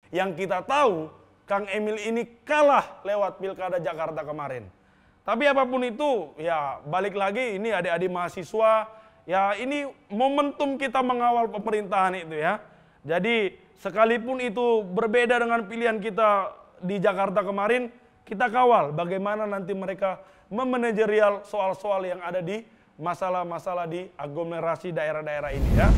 Yang kita tahu, Kang Emil ini kalah lewat Pilkada Jakarta kemarin. Tapi apapun itu, ya balik lagi ini adik-adik mahasiswa, ya ini momentum kita mengawal pemerintahan itu ya. Jadi sekalipun itu berbeda dengan pilihan kita di Jakarta kemarin, kita kawal bagaimana nanti mereka memanajerial soal-soal yang ada di masalah-masalah di aglomerasi daerah-daerah ini ya.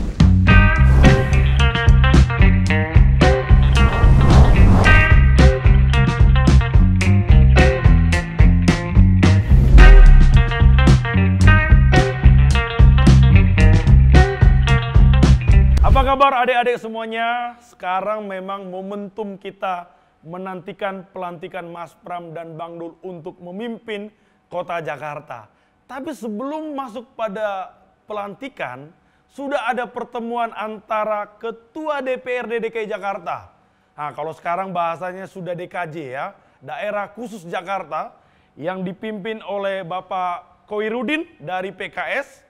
Apa kabar adik-adik semuanya? Sekarang memang momentum kita menantikan pelantikan Mas Pram dan Bang Dul untuk memimpin kota Jakarta. Tapi sebelum masuk pada pelantikan, sudah ada pertemuan antara Ketua DPRD DKI Jakarta. Nah, kalau sekarang bahasanya sudah DKJ ya, Daerah Khusus Jakarta, yang dipimpin oleh Bapak Koirudin dari PKS,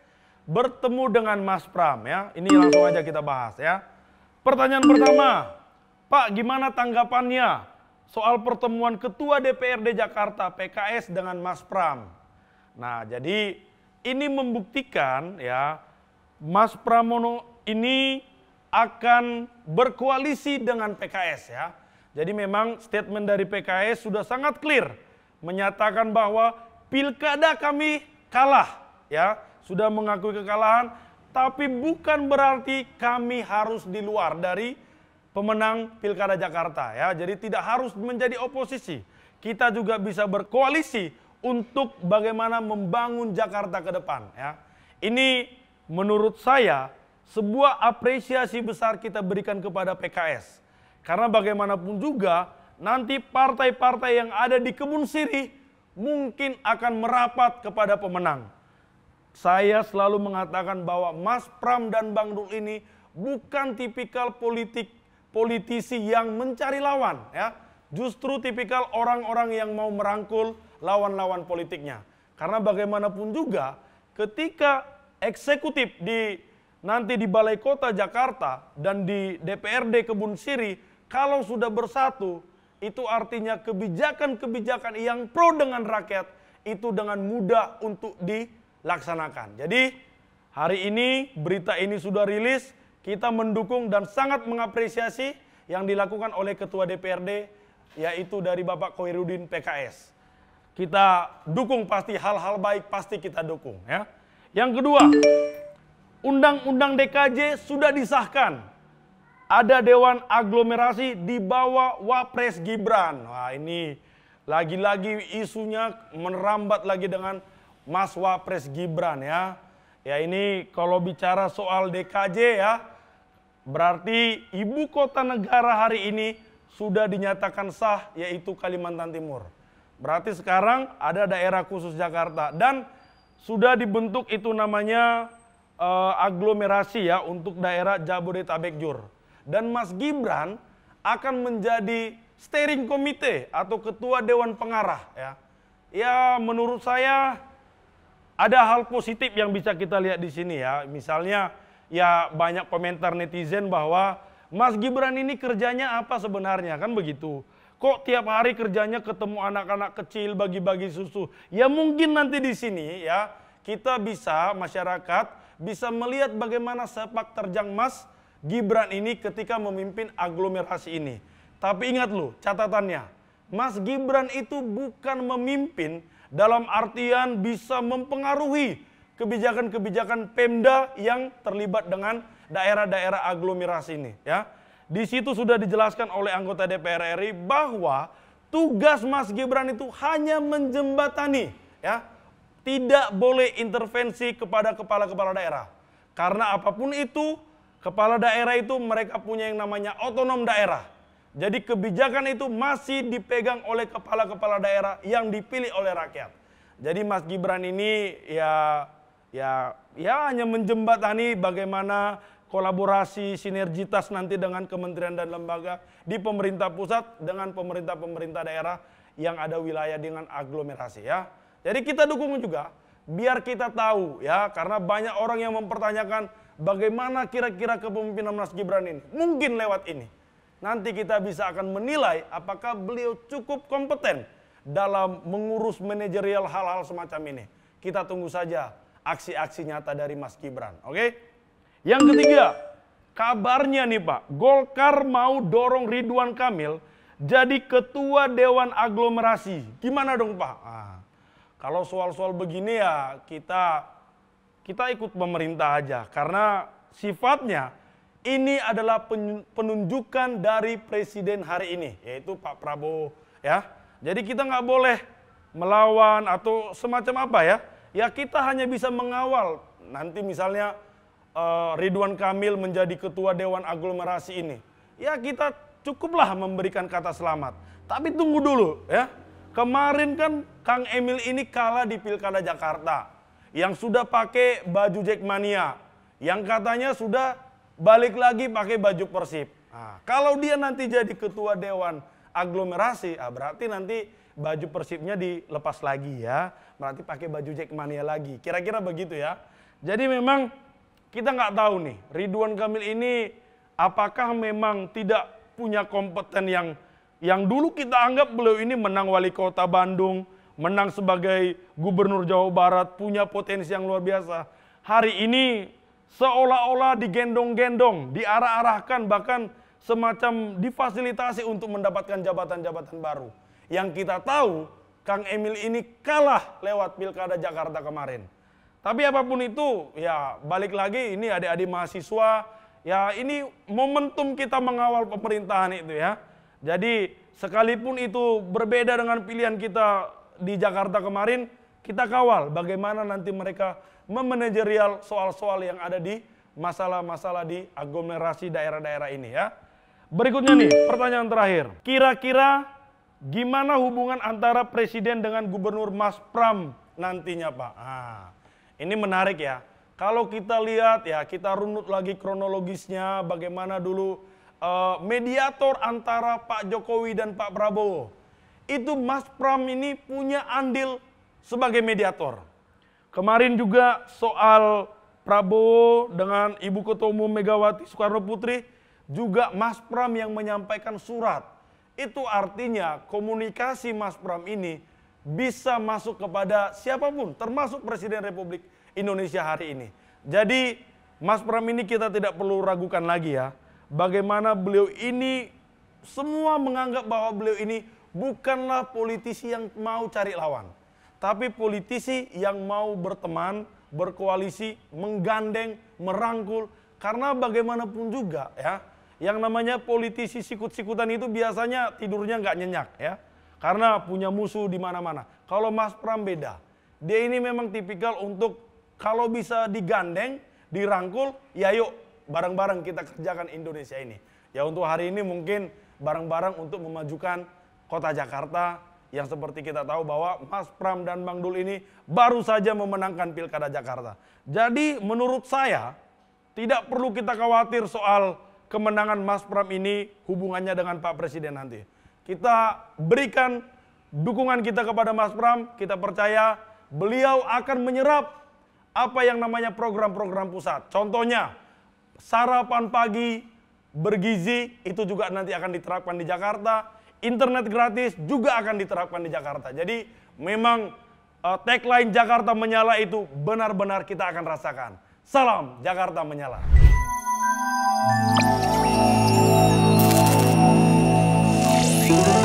bertemu dengan Mas Pram ya. Ini langsung aja kita bahas ya. Pertanyaan pertama, Pak, gimana tanggapannya soal pertemuan Ketua DPRD Jakarta PKS dengan Mas Pram? Nah, jadi ini membuktikan ya Mas Pramono ini akan berkoalisi dengan PKS ya. Jadi memang statement dari PKS sudah sangat clear menyatakan bahwa pilkada kami kalah ya. Sudah mengakui kekalahan, tapi bukan berarti kami harus di luar dari pemenang Pilkada Jakarta ya. Jadi tidak harus menjadi oposisi. Kita juga bisa berkoalisi untuk bagaimana membangun Jakarta ke depan ya. Ini menurut saya sebuah apresiasi besar kita berikan kepada PKS. Karena bagaimanapun juga nanti partai-partai yang ada di Kebun Sirih mungkin akan merapat kepada pemenang. Saya selalu mengatakan bahwa Mas Pram dan Bang Dul ini bukan tipikal politisi yang mencari lawan ya. Justru tipikal orang-orang yang mau merangkul lawan-lawan politiknya. Karena bagaimanapun juga ketika eksekutif nanti di Balai Kota Jakarta dan di DPRD Kebun Sirih kalau sudah bersatu, itu artinya kebijakan-kebijakan yang pro dengan rakyat itu dengan mudah untuk dilaksanakan. Jadi hari ini berita ini sudah rilis, kita mendukung dan sangat mengapresiasi yang dilakukan oleh Ketua DPRD yaitu dari Bapak Koirudin PKS. Kita dukung pasti, hal-hal baik pasti kita dukung ya. Yang kedua, Undang-Undang DKJ sudah disahkan. Ada Dewan Aglomerasi di bawah Wapres Gibran. Wah, ini lagi-lagi isunya merambat lagi dengan Mas Wapres Gibran ya. Ya ini kalau bicara soal DKJ ya, berarti ibu kota negara hari ini sudah dinyatakan sah yaitu Kalimantan Timur. Berarti sekarang ada Daerah Khusus Jakarta dan sudah dibentuk itu namanya aglomerasi ya untuk daerah Jabodetabek Jur. Dan Mas Gibran akan menjadi steering komite atau ketua dewan pengarah ya. Ya menurut saya ada hal positif yang bisa kita lihat di sini ya. Misalnya ya banyak komentar netizen bahwa Mas Gibran ini kerjanya apa sebenarnya kan begitu. Kok tiap hari kerjanya ketemu anak-anak kecil bagi-bagi susu. Ya mungkin nanti di sini ya kita bisa masyarakat bisa melihat bagaimana sepak terjang Mas Gibran ini ketika memimpin aglomerasi ini. Tapi ingat loh catatannya, Mas Gibran itu bukan memimpin dalam artian bisa mempengaruhi kebijakan-kebijakan Pemda yang terlibat dengan daerah-daerah aglomerasi ini ya. Di situ sudah dijelaskan oleh anggota DPR RI bahwa tugas Mas Gibran itu hanya menjembatani ya. Tidak boleh intervensi kepada kepala-kepala daerah. Karena apapun itu, kepala daerah itu mereka punya yang namanya otonom daerah. Jadi kebijakan itu masih dipegang oleh kepala-kepala daerah yang dipilih oleh rakyat. Jadi Mas Gibran ini ya hanya menjembatani bagaimana kolaborasi sinergitas nanti dengan kementerian dan lembaga di pemerintah pusat dengan pemerintah-pemerintah daerah yang ada wilayah dengan aglomerasi ya. Jadi kita dukung juga biar kita tahu ya, karena banyak orang yang mempertanyakan bagaimana kira-kira kepemimpinan Mas Gibran ini. Mungkin lewat ini. nanti kita bisa akan menilai apakah beliau cukup kompeten dalam mengurus manajerial hal-hal semacam ini. Kita tunggu saja aksi-aksi nyata dari Mas Gibran. Oke? Yang ketiga, kabarnya nih Pak, Golkar mau dorong Ridwan Kamil jadi ketua Dewan Aglomerasi. Gimana dong Pak? Kalau soal-soal begini ya kita ikut pemerintah aja. Karena sifatnya ini adalah penunjukan dari presiden hari ini, yaitu Pak Prabowo. Ya, jadi kita nggak boleh melawan atau semacam apa ya. Ya kita hanya bisa mengawal. Nanti misalnya Ridwan Kamil menjadi ketua Dewan Aglomerasi ini. Ya kita cukuplah memberikan kata selamat. Tapi tunggu dulu ya. Kemarin kan Kang Emil ini kalah di Pilkada Jakarta. Yang sudah pakai baju Jackmania. Yang katanya sudah balik lagi pakai baju Persib. Nah, kalau dia nanti jadi ketua Dewan Aglomerasi, berarti nanti baju Persibnya dilepas lagi ya. Berarti pakai baju Jackmania lagi. Kira-kira begitu ya. Jadi memang kita nggak tahu nih, Ridwan Kamil ini apakah memang tidak punya kompeten yang dulu kita anggap beliau ini menang wali kota Bandung, menang sebagai gubernur Jawa Barat, punya potensi yang luar biasa. Hari ini seolah-olah digendong-gendong, diarah-arahkan, bahkan semacam difasilitasi untuk mendapatkan jabatan-jabatan baru. Yang kita tahu, Kang Emil ini kalah lewat Pilkada Jakarta kemarin. Tapi apapun itu, ya balik lagi ini adik-adik mahasiswa, ya ini momentum kita mengawal pemerintahan itu ya. Jadi sekalipun itu berbeda dengan pilihan kita di Jakarta kemarin, kita kawal bagaimana nanti mereka memanajerial soal-soal yang ada di masalah-masalah di aglomerasi daerah-daerah ini ya. Berikutnya nih, pertanyaan terakhir. Kira-kira gimana hubungan antara presiden dengan gubernur Mas Pram nantinya Pak? Ini menarik ya. Kalau kita lihat ya, kita runut lagi kronologisnya bagaimana dulu mediator antara Pak Jokowi dan Pak Prabowo. Itu Mas Pram ini punya andil sebagai mediator. Kemarin juga soal Prabowo dengan Ibu Ketua Umum Megawati Soekarno Putri, juga Mas Pram yang menyampaikan surat. Itu artinya komunikasi Mas Pram ini bisa masuk kepada siapapun, termasuk Presiden Republik Indonesia hari ini. Jadi Mas Pram ini kita tidak perlu ragukan lagi ya, bagaimana beliau ini semua menganggap bahwa beliau ini bukanlah politisi yang mau cari lawan, tapi politisi yang mau berteman, berkoalisi, menggandeng, merangkul. Karena bagaimanapun juga ya, yang namanya politisi sikut-sikutan itu biasanya tidurnya nggak nyenyak ya. Karena punya musuh di mana-mana. Kalau Mas Pram beda. Dia ini memang tipikal untuk kalau bisa digandeng, dirangkul, ya yuk bareng-bareng kita kerjakan Indonesia ini. Ya untuk hari ini mungkin bareng-bareng untuk memajukan kota Jakarta yang seperti kita tahu bahwa Mas Pram dan Bang Dul ini baru saja memenangkan Pilkada Jakarta. Jadi menurut saya tidak perlu kita khawatir soal kemenangan Mas Pram ini hubungannya dengan Pak Presiden nanti. Kita berikan dukungan kita kepada Mas Pram, kita percaya beliau akan menyerap apa yang namanya program-program pusat. Contohnya sarapan pagi bergizi itu juga nanti akan diterapkan di Jakarta. Internet gratis juga akan diterapkan di Jakarta. Jadi memang tagline Jakarta Menyala itu benar-benar kita akan rasakan. Salam Jakarta Menyala. Thank you.